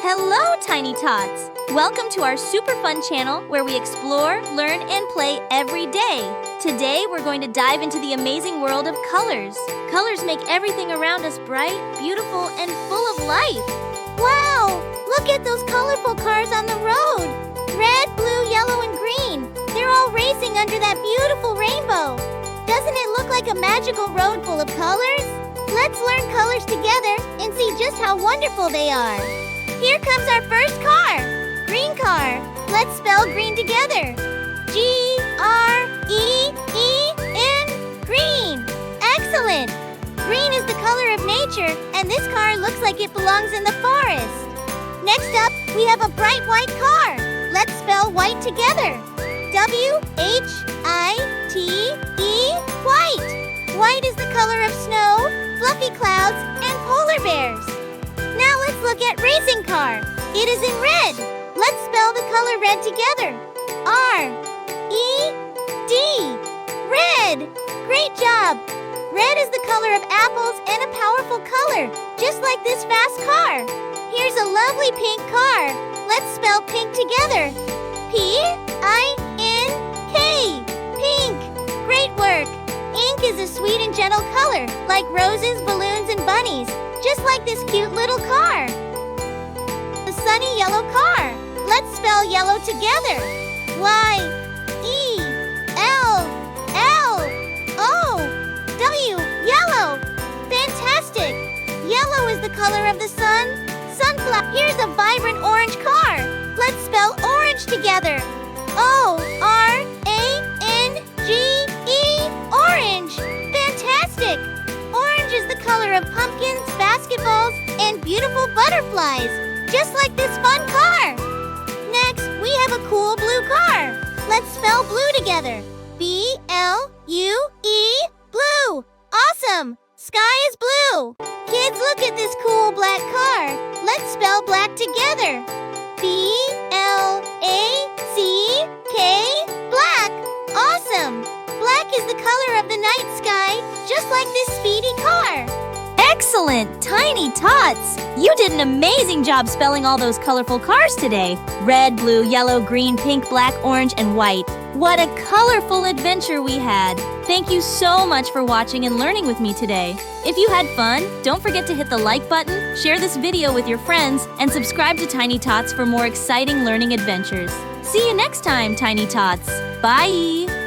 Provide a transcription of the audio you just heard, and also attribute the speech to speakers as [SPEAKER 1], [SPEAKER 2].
[SPEAKER 1] Hello, Tiny Tots! Welcome to our super fun channel where we explore, learn, and play every day. Today, we're going to dive into the amazing world of colors. Colors make everything around us bright, beautiful, and full of life. Wow! Look at those colorful cars on the road! Red, blue, yellow, and green. They're all racing under that beautiful rainbow. Doesn't it look like a magical road full of colors? Let's learn colors together and see just how wonderful they are. Here comes our first car. Green car. Let's spell green together. G-R-E-E-N. Green. Excellent. Green is the color of nature, and this car looks like it belongs in the forest. Next up, we have a bright white car. Let's spell white together. W-H-I-T-E. White. White is the color of snow, fluffy clouds, and polar bears. Now let's look at racing car. It is in red. Let's spell the color red together. R-E-D. Red. Great job. Red is the color of apples and a powerful color, just like this fast car. Here's a lovely pink car. Let's spell pink together. P-I-N-K. Pink. Great work. Ink is a sweet and gentle color, like roses, balloons, and bunnies, just like this cute little car. The sunny yellow car. Let's spell yellow together. Y-E-L-L-O. Yellow. Fantastic. Yellow is the color of the sun. Sunflower. Here's a vibrant orange car. Let's spell orange together. O-R-A-N-G-E. Orange. Fantastic. Orange is the color of pumpkins, basketballs, and beautiful butterflies, just like this fun car. Next, we have a cool blue car. Let's spell blue together. B-L-U-E. Blue. Awesome. Sky is blue. Kids, look at this cool black car. Let's spell black together. B-L-A-C-K. Black. Awesome. Black is the color of the night sky, just like this speedy car. Excellent! Tiny Tots! You did an amazing job spelling all those colorful cars today. Red, blue, yellow, green, pink, black, orange, and white. What a colorful adventure we had! Thank you so much for watching and learning with me today. If you had fun, don't forget to hit the like button, share this video with your friends, and subscribe to Tiny Tots for more exciting learning adventures. See you next time, Tiny Tots. Bye!